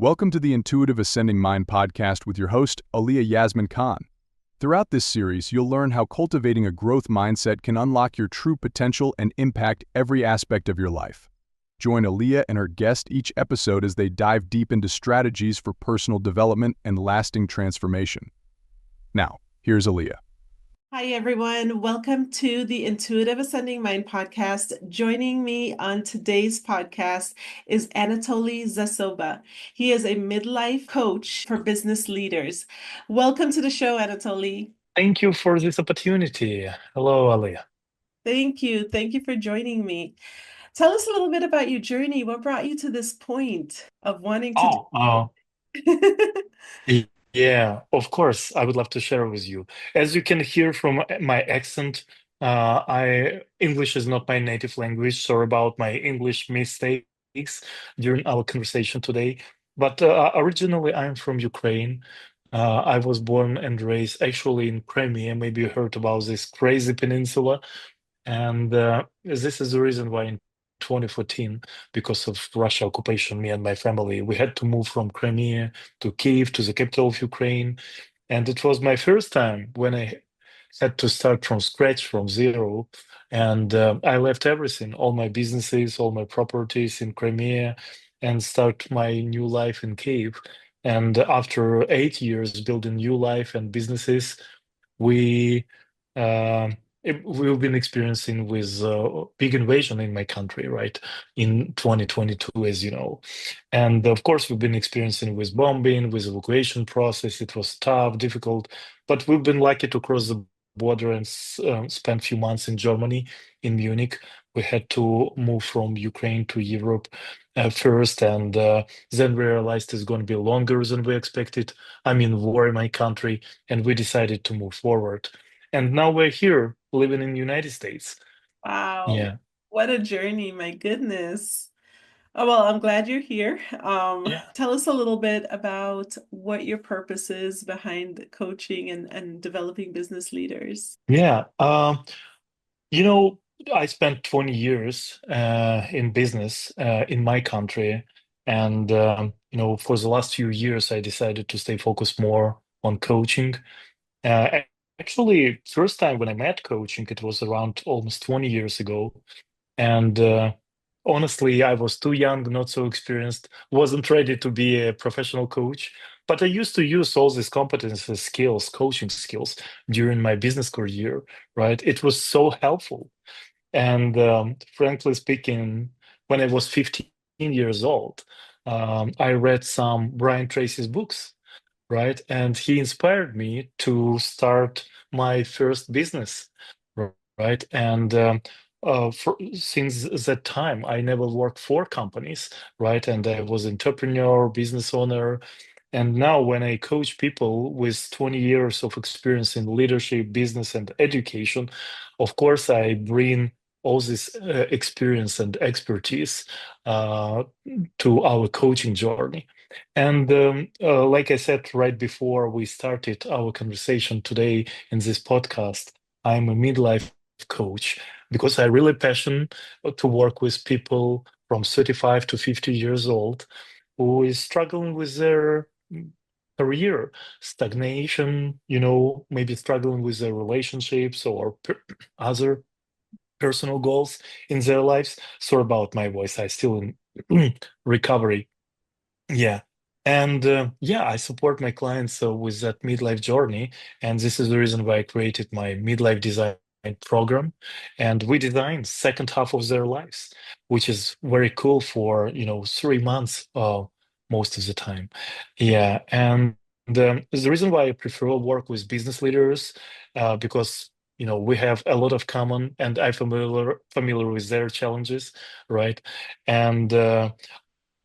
Welcome to the Intuitive Ascending Mind podcast with your host, Alia Yasmin Khan. Throughout this series, you'll learn how cultivating a growth mindset can unlock your true potential and impact every aspect of your life. Join Alia and her guest each episode as they dive deep into strategies for personal development and lasting transformation. Now, here's Alia. Hi, everyone. Welcome to the Intuitive Ascending Mind podcast. Joining me on today's podcast is Anatolii Zasoba. He is a midlife coach for business leaders. Welcome to the show, Anatolii. Thank you for this opportunity. Hello, Alia. Thank you. Thank you for joining me. Tell us a little bit about your journey. What brought you to this point of wanting to Oh, do? yeah, of course. I would love to share with you. As you can hear from my accent, I English is not my native language. Sorry about my English mistakes during our conversation today. But originally, I'm from Ukraine. I was born and raised actually in Crimea. Maybe you heard about this crazy peninsula. And this is the reason why in 2014, because of Russia occupation, me and my family, we had to move from Crimea to Kiev, to the capital of Ukraine. And it was my first time when I had to start from scratch, from zero. And I left everything, all my businesses, all my properties in Crimea, and start my new life in Kiev. And after 8 years building new life and businesses, we uh, we've been experiencing with big invasion in my country, right? In 2022, as you know. And of course, we've been experiencing with bombing, with evacuation process. It was tough, difficult, but we've been lucky to cross the border and spend a few months in Germany, in Munich. We had to move from Ukraine to Europe first, and then we realized it's going to be longer than we expected. I'm in war in my country, and we decided to move forward. And now we're here living in the United States. Wow, Yeah. what a journey, my goodness. Oh, well, I'm glad you're here. Yeah. Tell us a little bit about what your purpose is behind coaching and developing business leaders. Yeah. You know, I spent 20 years in business in my country. And, for the last few years, I decided to stay focused more on coaching. Actually, first time when I met coaching, it was around almost 20 years ago. And honestly, I was too young, not so experienced, wasn't ready to be a professional coach. But I used to use all these competences, skills, coaching skills during my business career, right? It was so helpful. And frankly speaking, when I was 15 years old, I read some Brian Tracy's books, right? And he inspired me to start my first business, right? And since that time, I never worked for companies, right? And I was entrepreneur, business owner. And now, when I coach people with 20 years of experience in leadership, business, and education, of course, I bring all this experience and expertise uh, to our coaching journey. And like I said right before we started our conversation today in this podcast, I'm a midlife coach because I really passionate to work with people from 35 to 50 years old who is struggling with their career stagnation, maybe struggling with their relationships or other personal goals in their lives. Sorry about my voice, I still in recovery. Yeah. And yeah, I support my clients with that midlife journey. And this is the reason why I created my midlife design program. And we design second half of their lives, which is very cool for, 3 months most of the time. Yeah. And the reason why I prefer work with business leaders, because we have a lot of common and I'm familiar with their challenges, right? And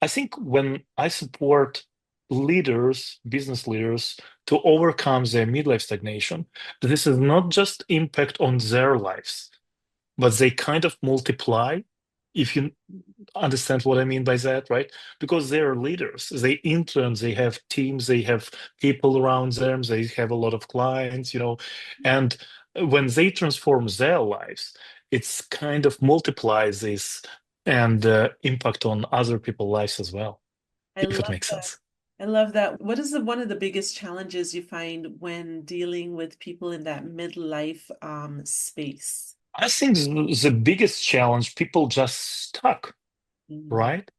I think when I support leaders, business leaders, to overcome their midlife stagnation, this is not just impact on their lives, but they kind of multiply, if you understand what I mean by that, right? Because they are leaders, they influence, they have teams, they have people around them, they have a lot of clients, and when they transform their lives, it's kind of multiplies this and impact on other people's lives as well, I if it love makes that. sense. I love that. What is one of the biggest challenges you find when dealing with people in that midlife space? I think the biggest challenge, people just stuck, Mm, right?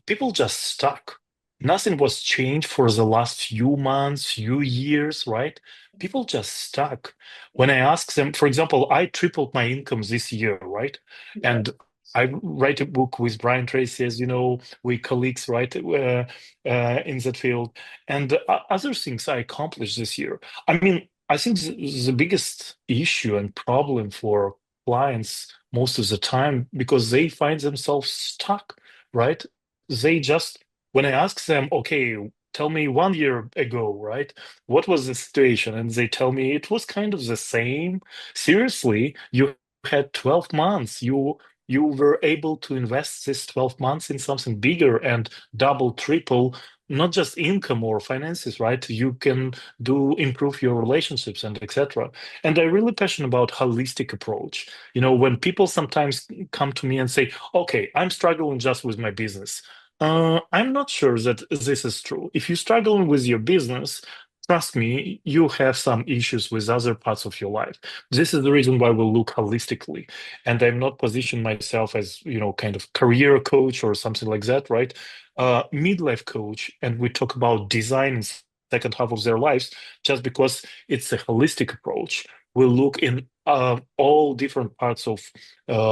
People just stuck. Nothing was changed for the last few months, few years, right? People just stuck. When I ask them, for example, I tripled my income this year, right? yeah. And I write a book with Brian Tracy, as you know, we colleagues, right, in that field, and other things I accomplished this year. I mean, I think the biggest issue and problem for clients most of the time because they find themselves stuck, right? They just, when I ask them, okay, tell me 1 year ago, right? What was the situation? And they tell me it was kind of the same. Seriously, you had 12 months. You were able to invest this 12 months in something bigger and double, triple, not just income or finances, right? You can do improve your relationships and etc. And I'm really passionate about holistic approach. When people sometimes come to me and say, okay, I'm struggling just with my business. I'm not sure that this is true. If you're struggling with your business, trust me, you have some issues with other parts of your life. This is the reason why we look holistically. And I'm not positioning myself as, kind of career coach or something like that, right? Midlife coach, and we talk about design in second half of their lives, just because it's a holistic approach. We look in all different parts of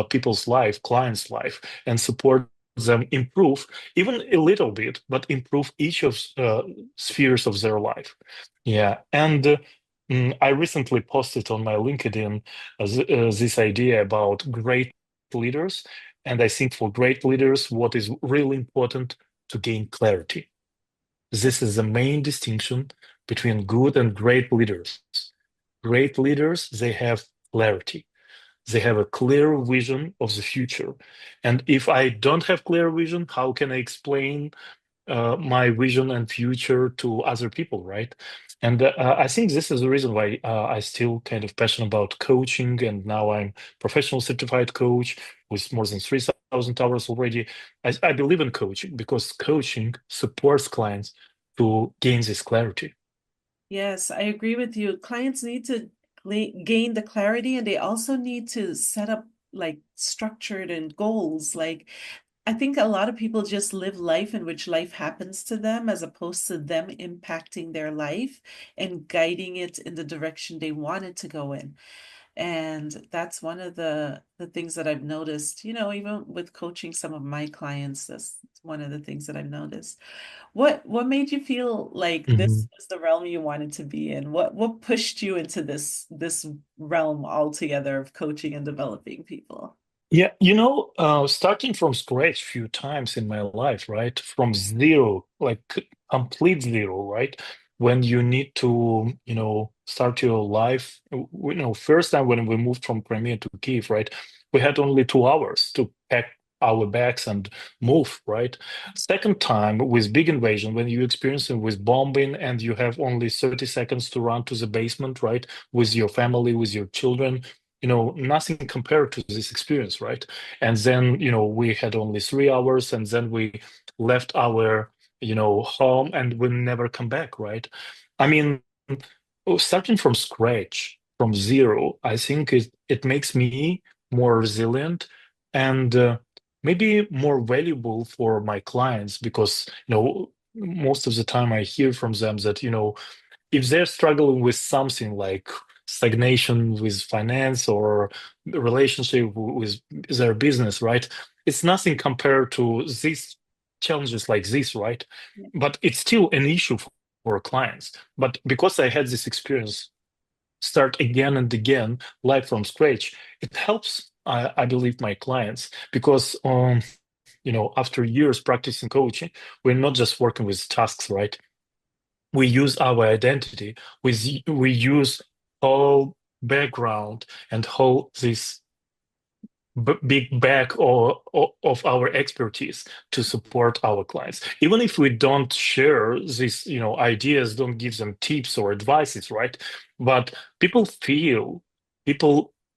people's life, clients' life, and support them improve even a little bit, but improve each of spheres of their life. Yeah, and I recently posted on my LinkedIn this idea about great leaders, and I think for great leaders, what is really important to gain clarity. This is the main distinction between good and great leaders. Great leaders, they have clarity. They have a clear vision of the future. And if I don't have clear vision, how can I explain my vision and future to other people, right? And I think this is the reason why I still kind of passionate about coaching, and now I'm professional certified coach with more than 3,000 hours already. I believe in coaching because coaching supports clients to gain this clarity. Yes, I agree with you. Clients need to gain the clarity and they also need to set up like structured and goals. Like, I think a lot of people just live life in which life happens to them as opposed to them impacting their life and guiding it in the direction they want it to go in. And that's one of the things that I've noticed, even with coaching some of my clients, that's one of the things that I've noticed. What made you feel like this Mhm. was the realm you wanted to be in? What pushed you into this realm altogether of coaching and developing people? Yeah, starting from scratch few times in my life, right? From zero, like complete zero, right? When you need to, start your life, first time when we moved from Crimea to Kiev, right? We had only 2 hours to pack our bags and move, right? Second time with big invasion, when you experience it with bombing and you have only 30 seconds to run to the basement, right? With your family, with your children, nothing compared to this experience, right? And then, we had only 3 hours and then we left our, home and we never come back, right? I mean, starting from scratch, from zero, I think it makes me more resilient and maybe more valuable for my clients because, most of the time I hear from them that, if they're struggling with something like stagnation with finance or relationship with their business, right? It's nothing compared to these challenges like this, right? Yeah. But it's still an issue for clients. But because I had this experience, start again and again, live from scratch, it helps, I believe, my clients because after years practicing coaching, we're not just working with tasks, right? We use our identity, we use whole background and whole this big bag of our expertise to support our clients. Even if we don't share these, ideas, don't give them tips or advices, right? But people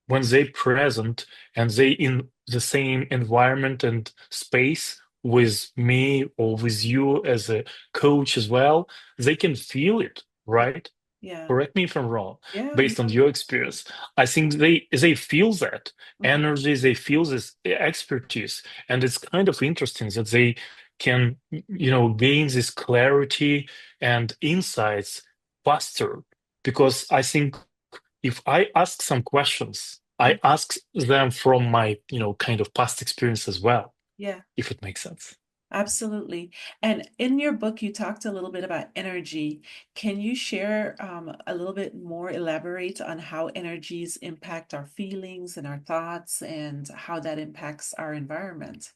when they present and they in the same environment and space with me or with you as a coach as well, they can feel it, Yeah. right? Yeah. Correct me if I'm wrong, Yeah. based on your experience. I think they feel that Mhm. energy, they feel this expertise, and it's kind of interesting that they can, gain this clarity and insights faster. Because I think if I ask some questions, I ask them from my, kind of past experience as well, Yeah. if it makes sense. Absolutely. And in your book, you talked a little bit about energy. Can you share a little bit more, elaborate on how energies impact our feelings and our thoughts and how that impacts our environment?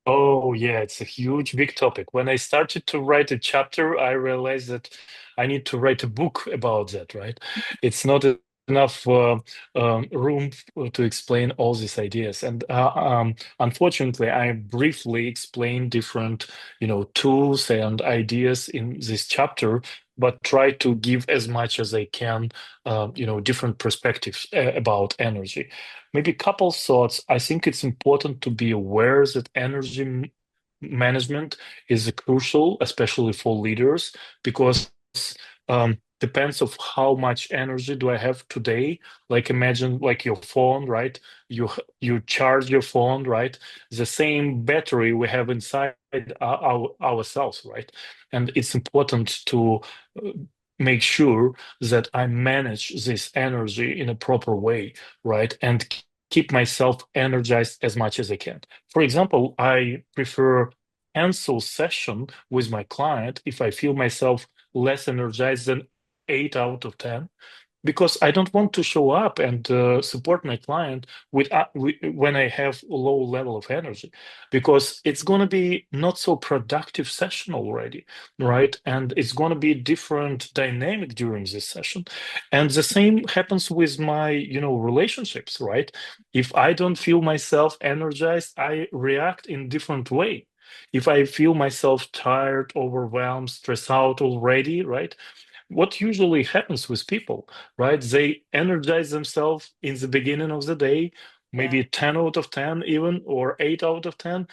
Oh, yeah, it's a huge, big topic. When I started to write a chapter, I realized that I need to write a book about that, right? It's not enough room to explain all these ideas. And unfortunately, I briefly explained different, tools and ideas in this chapter, but try to give as much as I can, different perspectives about energy. Maybe a couple thoughts. I think it's important to be aware that energy management is crucial, especially for leaders, because depends of how much energy do I have today. Like imagine like your phone, right? You charge your phone, right? The same battery we have inside ourselves, right? And it's important to uh, make sure that I manage this energy in a proper way, right? And keep myself energized as much as I can. For example, I prefer cancel session with my client if I feel myself less energized than 8 out of 10, because I don't want to show up and support my client when I have a low level of energy, because it's going to be not so productive session already, right? And it's going to be different dynamic during this session. And the same happens with my, relationships, right? If I don't feel myself energized, I react in different way. If I feel myself tired, overwhelmed, stressed out already, right? What usually happens with people, right? They energize themselves in the beginning of the day, Yeah. maybe 10 out of 10 even, or 8 out of 10,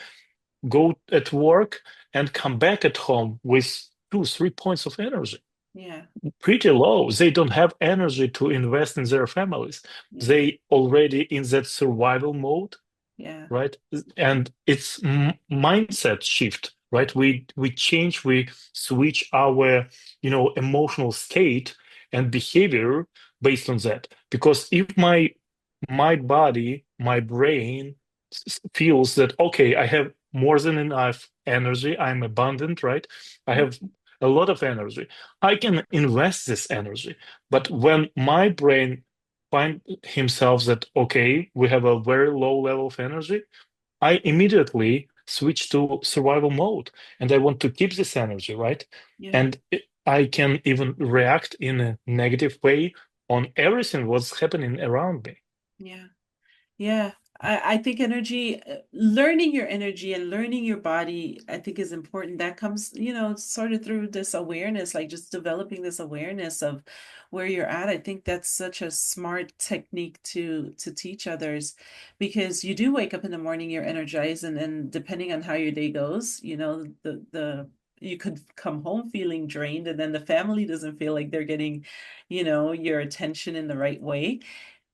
go at work and come back at home with 2, 3 points of energy. Yeah. Pretty low. They don't have energy to invest in their families. Yeah. They already in that survival mode, Yeah. right? And it's mindset shift, right? We change, we switch our, emotional state and behavior based on that. Because if my body, my brain feels that, okay, I have more than enough energy, I'm abundant, right? I have a lot of energy, I can invest this energy. But when my brain find himself that, okay, we have a very low level of energy, I immediately switch to survival mode, and I want to keep this energy, right? Yeah. And I can even react in a negative way on everything what's happening around me. Yeah. Yeah, I think energy, learning your energy and learning your body, I think is important. That comes, sort of through this awareness, like just developing this awareness of where you're at. I think that's such a smart technique to teach others, because you do wake up in the morning, you're energized, and then depending on how your day goes, the you could come home feeling drained, and then the family doesn't feel like they're getting, your attention in the right way,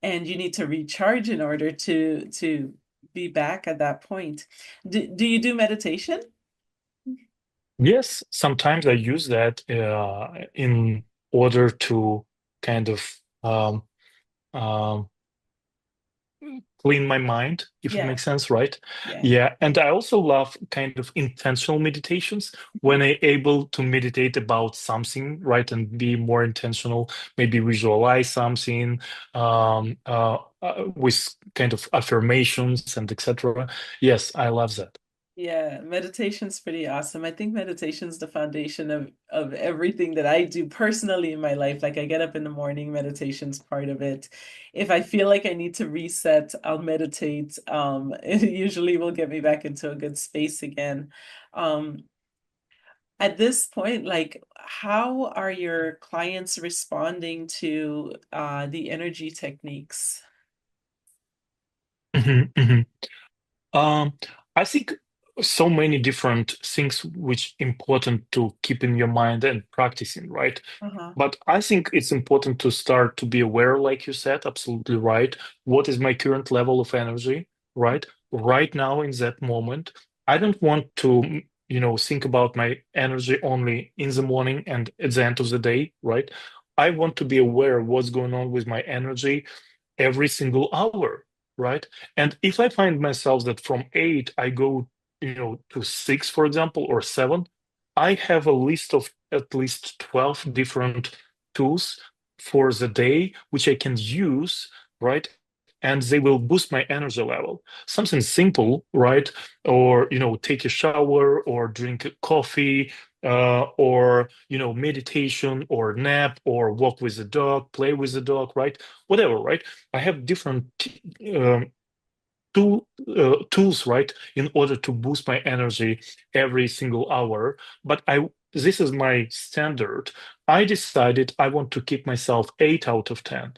and you need to recharge in order to be back at that point. Do you do meditation? Yes, sometimes I use that in order to kind of um, um, clean my mind, if it Yeah, makes sense, right? yeah, Yeah, and I also love kind of intentional meditations when I able to meditate about something, right, and be more intentional, maybe visualize something with kind of affirmations and etc. Yes, I love that. yeah. Meditation's pretty awesome. I think meditation's the foundation of everything that I do personally in my life. Like I get up in the morning, meditation's part of it. If I feel like I need to reset, I'll meditate. It usually will get me back into a good space again. Um, At this point, like, how are your clients responding to the energy techniques? Mhm, mhm. Um, I think. so many different things which important to keep in your mind and practicing, right? Uh-huh. But I think it's important to start to be aware, like you said, absolutely right. What is my current level of energy, right? Right now in that moment, I don't want to, think about my energy only in the morning and at the end of the day, right? I want to be aware of what's going on with my energy every single hour, right? And if I find myself that from 8 I go, to 6, for example, or 7, I have a list of at least 12 different tools for the day which I can use, right? And they will boost my energy level. Something simple, right? Or, take a shower or drink coffee, or, meditation or nap or walk with the dog, play with the dog, right? Whatever, right? I have different tools, right, in order to boost my energy every single hour. But this is my standard. I decided I want to keep myself 8 out of 10,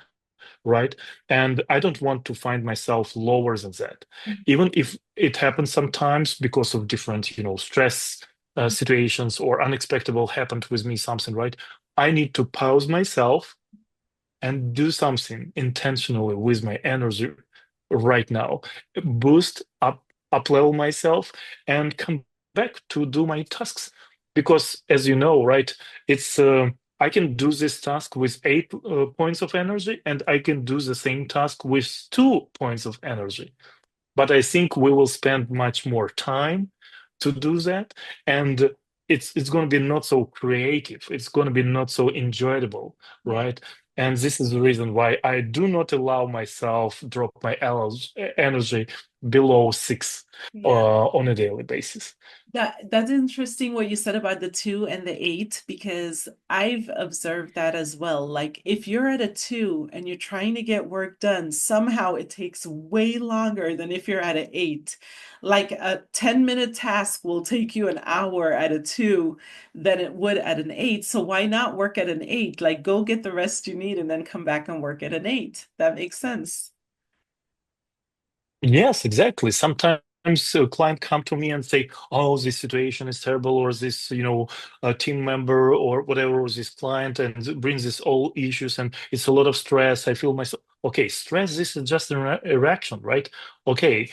right? And I don't want to find myself lower than that, even if it happens sometimes because of different, stress situations or unexpected happened with me something, right? I need to pause myself and do something intentionally with my energy right now, boost up level myself and come back to do my tasks. Because as you know, right, it's I can do this task with 8 points of energy, and I can do the same task with 2 points of energy. But I think we will spend much more time to do that, and it's going to be not so creative. It's going to be not so enjoyable, Yeah. right? And this is the reason why I do not allow myself drop my energy below 6 Yeah. on a daily basis. That's interesting what you said about the 2 and the 8, because I've observed that as well. Like if you're at a 2 and you're trying to get work done, somehow it takes way longer than if you're at an 8. Like a 10-minute task will take you an hour at a 2 than it would at an 8. So why not work at an 8? Like go get the rest you need and then come back and work at an 8. That makes sense. Yes, exactly. Sometimes a client come to me and say, "Oh, this situation is terrible," or this, team member or whatever, or this client, and brings this all issues, and it's a lot of stress. I feel myself. Okay, stress. This is just a reaction, right? Okay,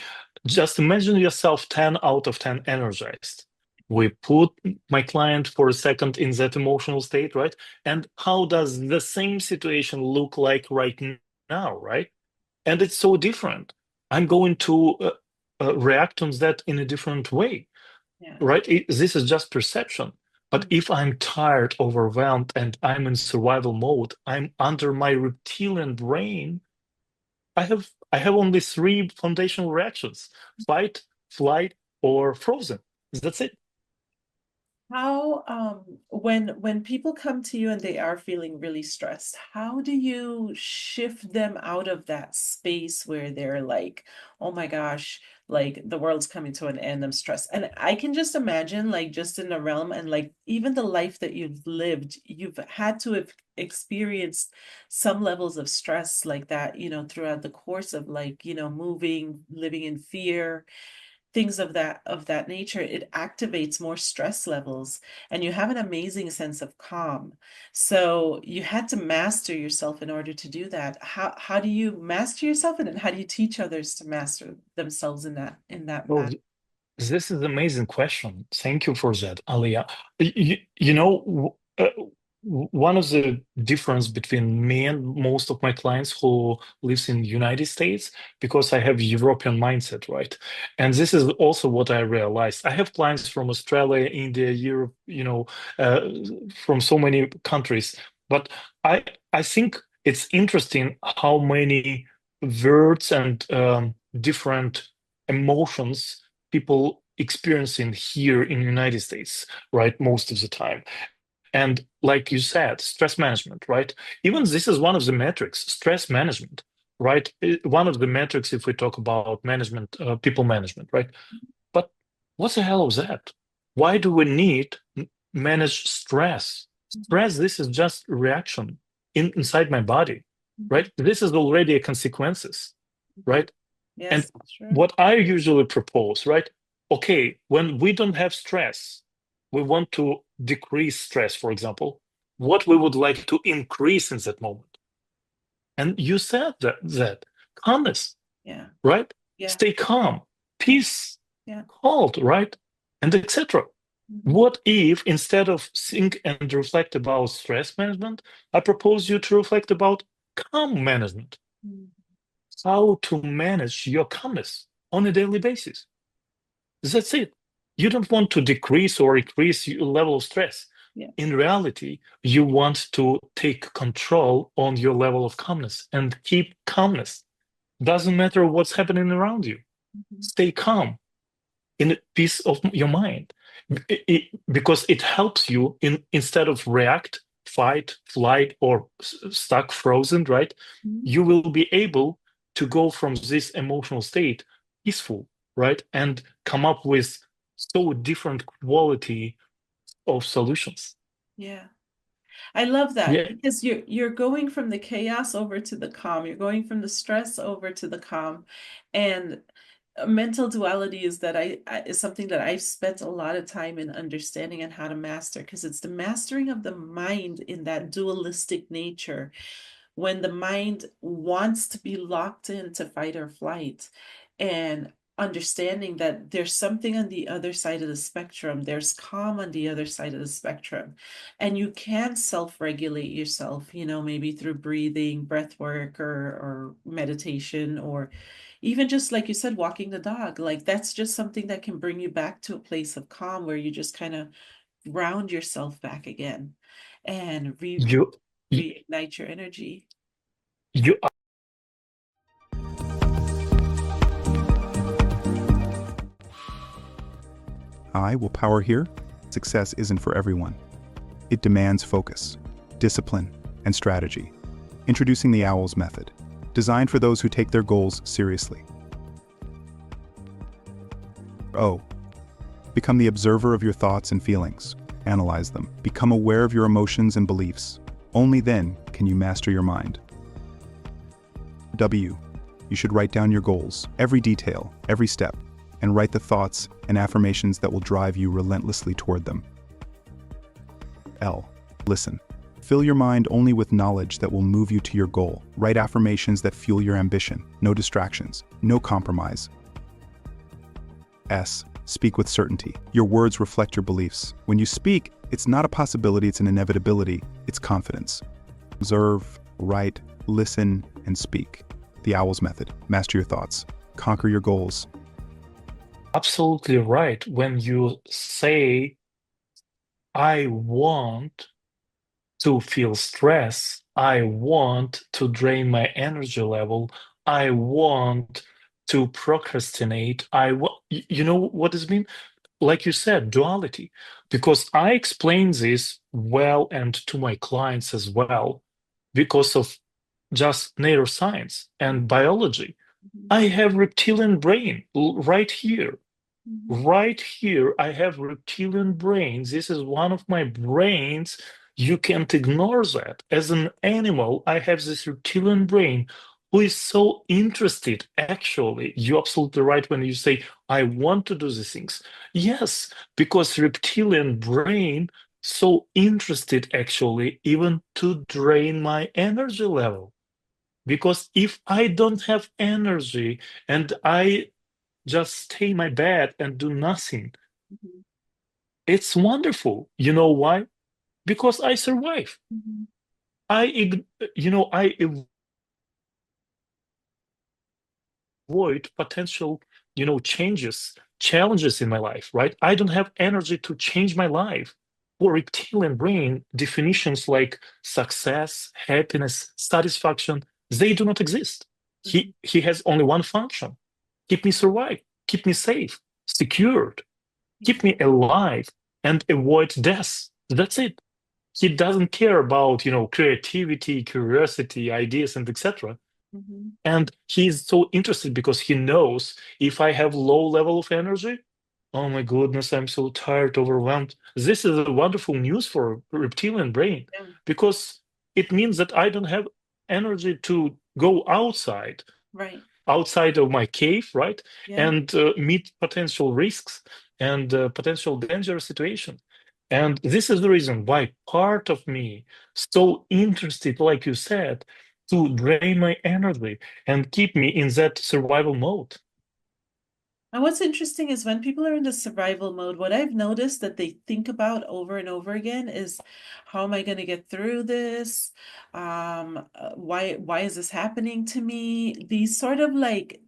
just imagine yourself 10 out of 10 energized. We put my client for a second in that emotional state, right? And how does the same situation look like right now, right? And it's so different. I'm going to react on that in a different way, Yeah. right? This is just perception. But Mm. if I'm tired, overwhelmed, and I'm in survival mode, I'm under my reptilian brain. I have only three foundational reactions: fight, flight, or frozen. That's it. How, when people come to you and they are feeling really stressed, how do you shift them out of that space where they're like, oh my gosh, like the world's coming to an end, I'm stressed. And I can just imagine, like, just in the realm and like even the life that you've lived, you've had to have experienced some levels of stress like that, throughout the course of like, moving, living in fear, things of that nature. It activates more stress levels and you have an amazing sense of calm. So you had to master yourself in order to do that. How do you master yourself, and then how do you teach others to master themselves in that Oh, manner? this is an amazing question. Thank you for that, Alia. You know, one of the difference between me and most of my clients who lives in United States, because I have European mindset, right? And this is also what I realized. I have clients from Australia, India, Europe, uh, from so many countries. But I I think it's interesting how many words and different emotions people experiencing here in the United States, right, most of the time. And like you said, stress management, right? Even this is one of the metrics, stress management, right? One of the metrics if we talk about management, people management, right? But what the hell is that? Why do we need manage stress? Stress, this is just reaction inside my body, Mhm. right? This is already a consequences, Mhm. right? And Yes, sure. what I usually propose, right? okay, when we don't have stress, we want to decrease stress, for example, what we would like to increase in that moment. And you said that calmness, Yeah. right? Yeah. Stay calm, peace, Yeah. halt, right? And etc. Mhm. What if instead of think and reflect about stress management, I propose you to reflect about calm management, Mhm. how to manage your calmness on a daily basis. That's it. You don't want to decrease or increase your level of stress. Yeah. In reality, you want to take control on your level of calmness and keep calmness. Doesn't matter what's happening around you. Mhm. Stay calm in peace of your mind. Because it helps you instead of react, fight, flight, or stuck frozen, right? Mhm. You will be able to go from this emotional state peaceful, right? And come up with so different quality of solutions. Yeah. I love that Yeah, because you're going from the chaos over to the calm. You're going from the stress over to the calm. And mental duality is that is something that I've spent a lot of time in understanding and how to master because it's the mastering of the mind in that dualistic nature when the mind wants to be locked into fight or flight and understanding that there's something on the other side of the spectrum, there's calm on the other side of the spectrum, and you can self-regulate yourself, maybe through breathing, breath work, or meditation, or even just like you said, walking the dog. Like that's just something that can bring you back to a place of calm where you just kind of ground yourself back again and you you, reignite your energy. you I will power here. Success isn't for everyone. It demands focus, discipline, and strategy. Introducing the OWLS method, designed for those who take their goals seriously. O. Become the observer of your thoughts and feelings. Analyze them. Become aware of your emotions and beliefs. Only then can you master your mind. W. You should write down your goals, every detail, every step, and write the thoughts and affirmations that will drive you relentlessly toward them. L. Listen. Fill your mind only with knowledge that will move you to your goal. Write affirmations that fuel your ambition. No distractions. No compromise. S. Speak with certainty. Your words reflect your beliefs. When you speak, it's not a possibility, it's an inevitability. It's confidence. Observe, write, listen, and speak. The OWLS method. Master your thoughts. Conquer your goals. absolutely right when you say, I want to feel stress. I want to drain my energy level. I want to procrastinate. You know what does it mean? Like you said, duality. Because I explain this well and to my clients as well because of just neuroscience and biology. Mhm. I have reptilian brain right here. Mhm. Right here, I have reptilian brains. This is one of my brains. You can't ignore that. As an animal, I have this reptilian brain who is so interested. Actually, you're absolutely right when you say, I want to do these things. Yes, because reptilian brain so interested actually even to drain my energy level. Because if I don't have energy and I just stay in my bed and do nothing. Mhm. It's wonderful. You know why? Because I survive. Mhm. I avoid potential, challenges in my life, right? I don't have energy to change my life. For reptilian brain, definitions like success, happiness, satisfaction, they do not exist. Mhm. He has only one function: keep me survive, keep me safe, secured, keep me alive, and avoid death. That's it. He doesn't care about, creativity, curiosity, ideas, and etc. Mhm. And he's so interested because he knows if I have low level of energy, oh my goodness, I'm so tired, overwhelmed. This is a wonderful news for reptilian brain Yeah. because it means that I don't have energy to go outside. Right. outside of my cave, right? Yeah. And meet potential risks and potential dangerous situation. And this is the reason why part of me so interested, like you said, to drain my energy and keep me in that survival mode. And what's interesting is when people are in the survival mode, what I've noticed that they think about over and over again is, how am I going to get through this? Why is this happening to me? These sort of like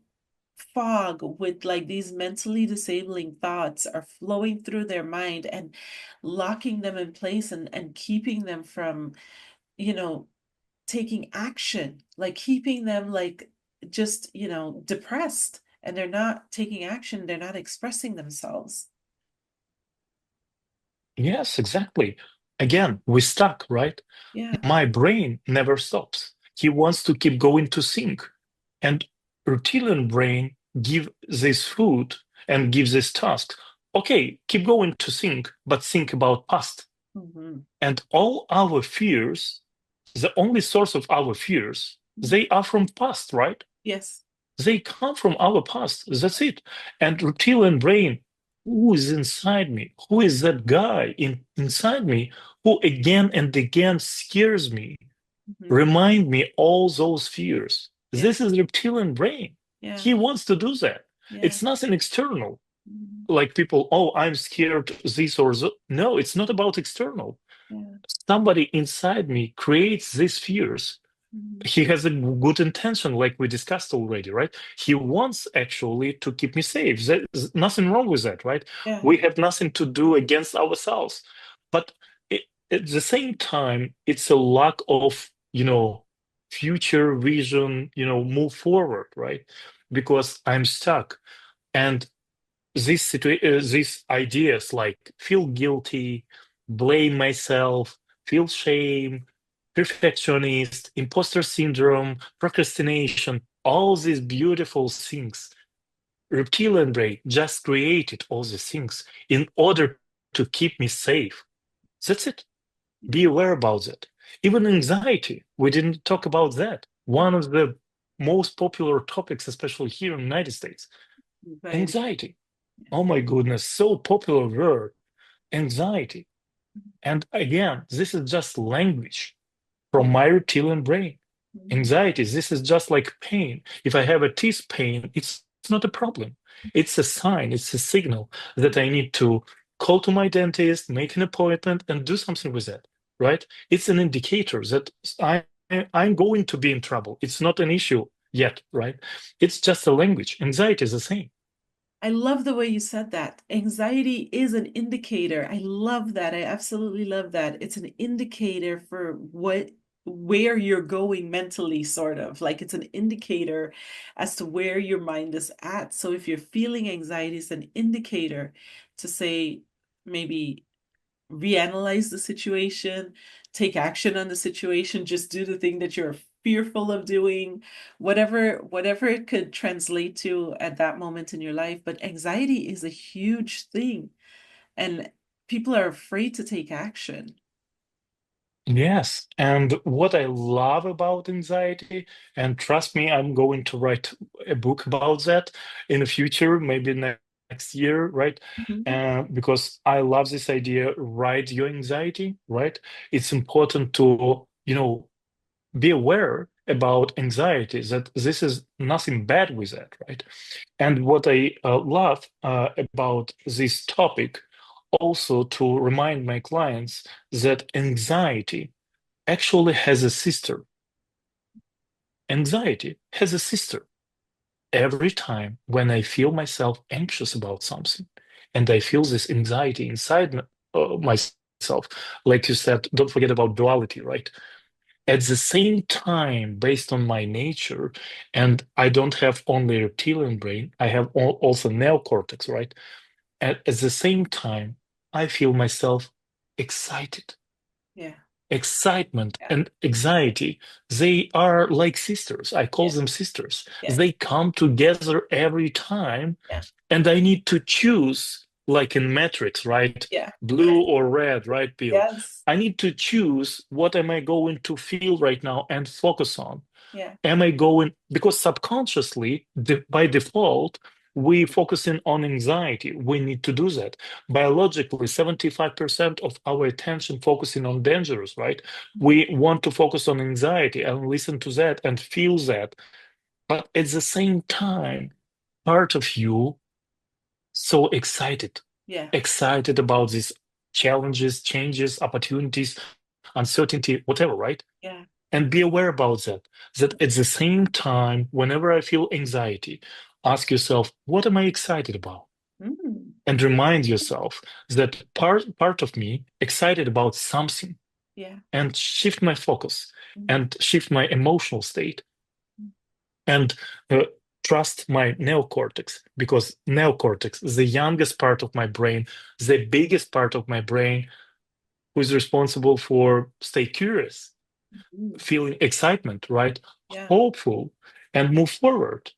fog with like these mentally disabling thoughts are flowing through their mind and locking them in place and keeping them from, you know, taking action, like keeping them like just, depressed, and they're not taking action, they're not expressing themselves. Yes, exactly. Again, we're stuck, right? Yeah. My brain never stops. He wants to keep going to think. And reptilian brain give this food and give this task. Okay, keep going to think, but think about past. Hmm. And all our fears, the only source of our fears, they are from past, right? Yes. They come from our past. That's it. And reptilian brain, who is inside me? Who is that guy inside me who again and again scares me, Hmm. remind me all those fears? Yeah. This is reptilian brain. Yeah. He wants to do that. Yeah. It's nothing external. Mhm. Like people, oh, I'm scared this or that. No, it's not about external. Yeah. Somebody inside me creates these fears. Mhm. He has a good intention, like we discussed already, right? He wants actually to keep me safe. There's nothing wrong with that, right? Yeah. We have nothing to do against ourselves. But it, at the same time, it's a lack of, future vision, move forward, right? Because I'm stuck. And these ideas like feel guilty, blame myself, feel shame, perfectionist, imposter syndrome, procrastination, all these beautiful things. Reptilian brain just created all these things in order to keep me safe. That's it. Be aware about that. Even anxiety, we didn't talk about that. One of the most popular topics, especially here in the United States, Right. anxiety. Oh my goodness, so popular word, anxiety. And again, this is just language from Yeah. my reptilian brain. Mhm. Anxiety, this is just like pain. If I have a teeth pain, it's not a problem. It's a sign, it's a signal that I need to call to my dentist, make an appointment, and do something with that, right? It's an indicator that I'm going to be in trouble. It's not an issue yet, right? It's just a language. Anxiety is the same. I love the way you said that. Anxiety is an indicator. I love that. I absolutely love that. It's an indicator for where you're going mentally, sort of. Like it's an indicator as to where your mind is at. So if you're feeling anxiety, it's an indicator to say, maybe reanalyze the situation, take action on the situation, just do the thing that you're fearful of doing, whatever it could translate to at that moment in your life. But anxiety is a huge thing, and people are afraid to take action. Yes, and what I love about anxiety, and trust me, I'm going to write a book about that in the future, maybe next year, right? Mhm. Because I love this idea, ride your anxiety, right? It's important to, be aware about anxiety, that this is nothing bad with that, right? And what I love about this topic, also to remind my clients that anxiety actually has a sister. Anxiety has a sister. Every time when I feel myself anxious about something and I feel this anxiety inside myself, like you said, don't forget about duality, right? At the same time, based on my nature, and I don't have only reptilian brain, I have also neocortex, right? At the same time, I feel myself excited. Yeah. Excitement Yeah. and anxiety, they are like sisters. I call Yeah. them sisters. Yes. They come together every time, Yeah. and I need to choose, like in Matrix, right? Yeah. Blue or red, right, pill. Yes. I need to choose what am I going to feel right now and focus on. Yeah. Am I going, because subconsciously, by default, we focusing on anxiety. We need to do that. Biologically, 75% of our attention focusing on dangers, right? We want to focus on anxiety and listen to that and feel that. But at the same time, part of you so excited, Yeah. excited about these challenges, changes, opportunities, uncertainty, whatever, right? Yeah. And be aware about that. That at the same time, whenever I feel anxiety, ask yourself, what am I excited about? Mm. And remind yourself that part of me excited about something, Yeah. and shift my focus Mm. and shift my emotional state, and trust my neocortex, because neocortex, the youngest part of my brain, the biggest part of my brain, who is responsible for stay curious, Mm. feeling excitement, right? Yeah. Hopeful, and move forward,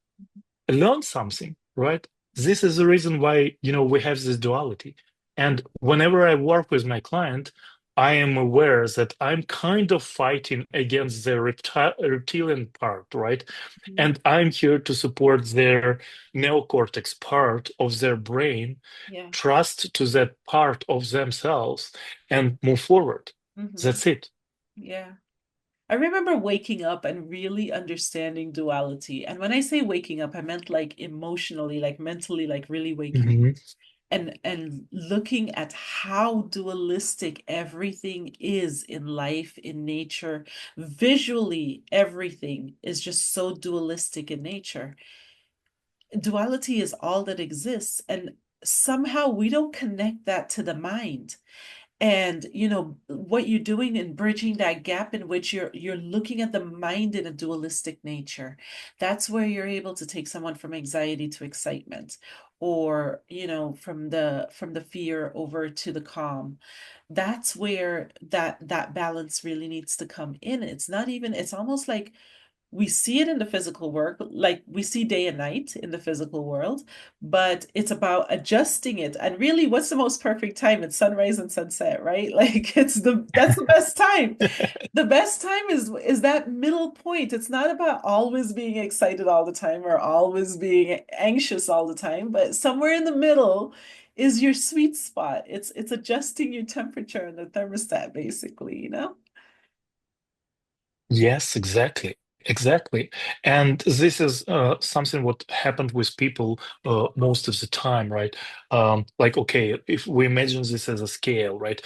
learn something, right? This is the reason why, we have this duality. And whenever I work with my client, I am aware that I'm kind of fighting against the reptilian part, right? Mhm. And I'm here to support their neocortex part of their brain, Yeah. trust to that part of themselves, and move forward. Hmm. That's it. Yeah. I remember waking up and really understanding duality. And when I say waking up, I meant like emotionally, like mentally, like really waking up Mhm. and looking at how dualistic everything is in life, in nature. Visually, everything is just so dualistic in nature. Duality is all that exists. And somehow we don't connect that to the mind. And what you're doing in bridging that gap in which you're looking at the mind in a dualistic nature, that's where you're able to take someone from anxiety to excitement, or from the fear over to the calm. That's where that balance really needs to come in. It's almost like we see it in the physical work, like we see day and night in the physical world, but it's about adjusting it. And really, what's the most perfect time? It's sunrise and sunset, right? Like that's the best time. The best time is that middle point. It's not about always being excited all the time or always being anxious all the time, but somewhere in the middle is your sweet spot. It's adjusting your temperature and the thermostat, basically. Yes, exactly. Exactly. And this is something what happened with people most of the time, right? Like, okay, if we imagine this as a scale, right?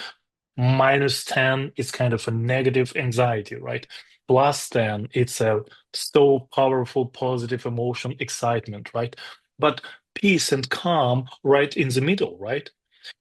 -10 is kind of a negative anxiety, right? +10, it's a so powerful, positive emotion, excitement, right? But peace and calm right in the middle, right?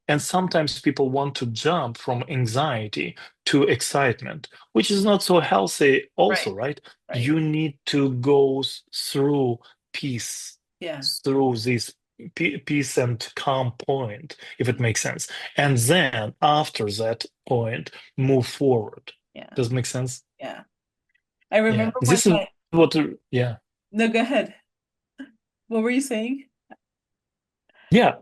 And sometimes people want to jump from anxiety to excitement, which is not so healthy, also, Right, right? right. You need to go through peace, Yeah. through this peace and calm point, if it makes sense. And then after that point, move forward. Yeah. Does it make sense? Yeah. I Yeah. remember one This is time. what, yeah. No, go ahead. What were you saying? Yeah.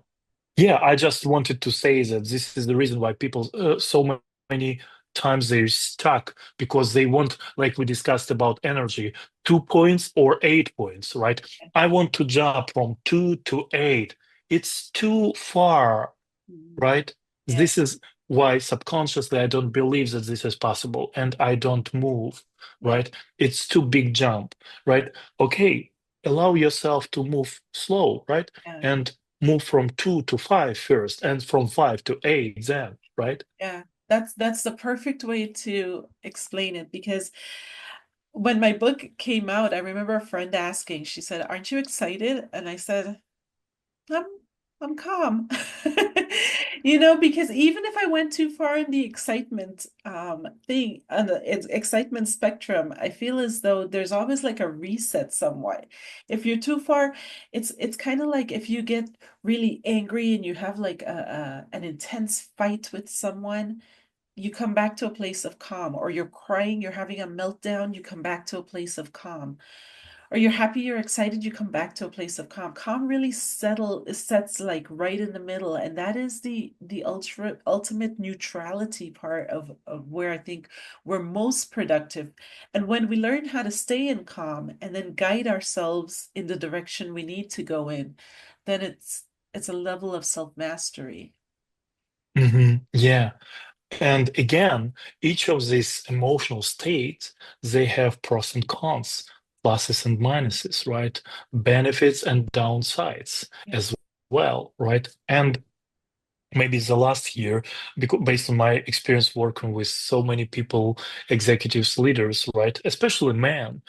Yeah, I just wanted to say that this is the reason why people so many times they're stuck, because they want, like we discussed about energy, 2 points or 8 points, right? I want to jump from 2 to 8. It's too far, Mhm. right? Yeah, This is why subconsciously I don't believe that this is possible and I don't move, yeah, right? It's too big jump, right? Okay, allow yourself to move slow, right? yeah, And move from 2 to 5 first, and from 5 to 8 then, right? yeah. That's the perfect way to explain it, because when my book came out, I remember a friend asking, she said, "Aren't you excited?" And I said, I'm I'm calm. Because even if I went too far in the excitement thing on the excitement spectrum, I feel as though there's always like a reset somewhat. If you're too far, it's kind of like if you get really angry and you have like an intense fight with someone, you come back to a place of calm, or you're crying, you're having a meltdown, you come back to a place of calm. or you're happy, you're excited, you come back to a place of calm. Calm really sets like right in the middle, and that is the ultimate neutrality part of where I think we're most productive. And when we learn how to stay in calm and then guide ourselves in the direction we need to go in, then it's a level of self-mastery. Yeah. And again, each of these emotional states, they have pros and cons, pluses and minuses, right? Benefits and downsides as Yes. well, right? And maybe the last year, because based on my experience working with so many people, executives, leaders, right? Especially men.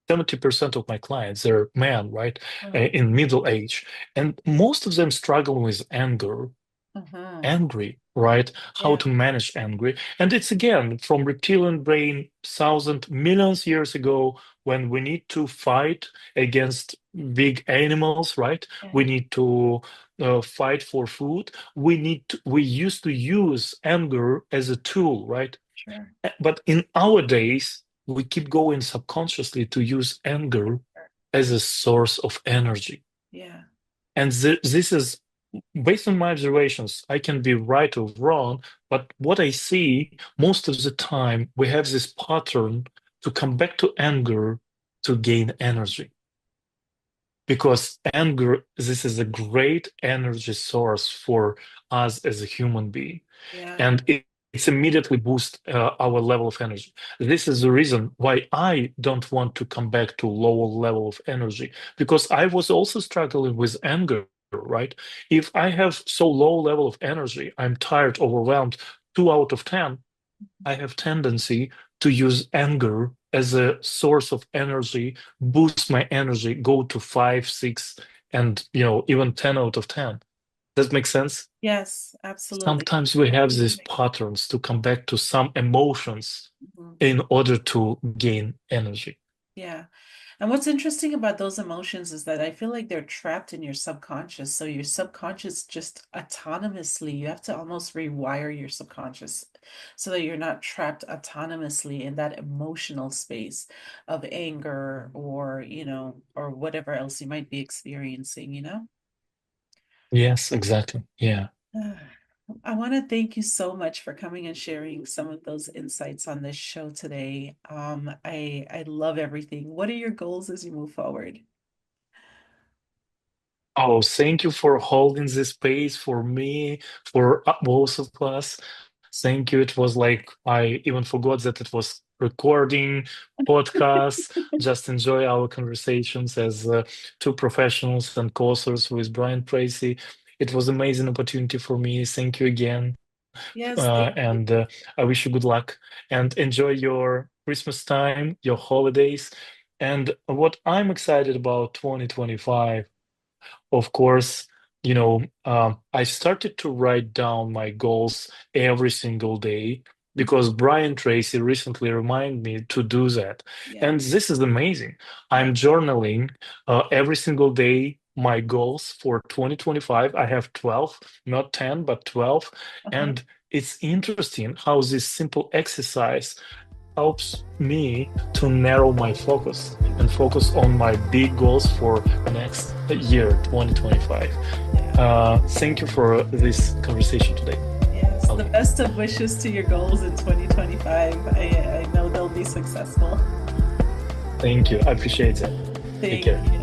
70% of my clients, they're men, right? Mm. In middle age. And most of them struggle with anger, Mhm. angry, right? How Yeah, to manage angry. And it's again from reptilian brain, thousand millions years ago, when we need to fight against big animals, right? yeah, We need to fight for food. We used to use anger as a tool, right? sure. But in our days, we keep going subconsciously to use anger as a source of energy. Yeah, And this is based on my observations. I can be right or wrong, but what I see most of the time, we have this pattern to come back to anger to gain energy. Because anger, this is a great energy source for us as a human being. yeah, And it's immediately boost our level of energy. This is the reason why I don't want to come back to lower level of energy, because I was also struggling with anger, right? If I have so low level of energy, I'm tired, overwhelmed, 2 out of 10, I have tendency to use anger as a source of energy, boost my energy, go to 5, 6, and even 10 out of 10. Does that make sense? yes, absolutely. Sometimes we have these patterns to come back to some emotions Mhm. in order to gain energy. Yeah. And what's interesting about those emotions is that I feel like they're trapped in your subconscious. So your subconscious just autonomously, you have to almost rewire your subconscious so that you're not trapped autonomously in that emotional space of anger or, or whatever else you might be experiencing? Yes, exactly. Yeah. I want to thank you so much for coming and sharing some of those insights on this show today. I love everything. What are your goals as you move forward? Oh, thank you for holding this space for me, for both of us. Thank you. It was like I even forgot that it was recording podcasts. Just enjoy our conversations as two professionals and co-authors with Brian Tracy. It was amazing opportunity for me. Thank you again. Yes, thank you. And I wish you good luck and enjoy your Christmas time, your holidays. And what I'm excited about 2025, of course, I started to write down my goals every single day because Brian Tracy recently reminded me to do that. Yeah, And this is amazing. yeah. I'm journaling every single day my goals for 2025. I have 12, not 10, but 12. Uh-huh. And it's interesting how this simple exercise helps me to narrow my focus and focus on my big goals for next year, 2025. Yeah. Thank you for this conversation today, Yes. The Ali. best of wishes to your goals in 2025. I know they'll be successful. Thank you. I appreciate it. Take Thank care. you.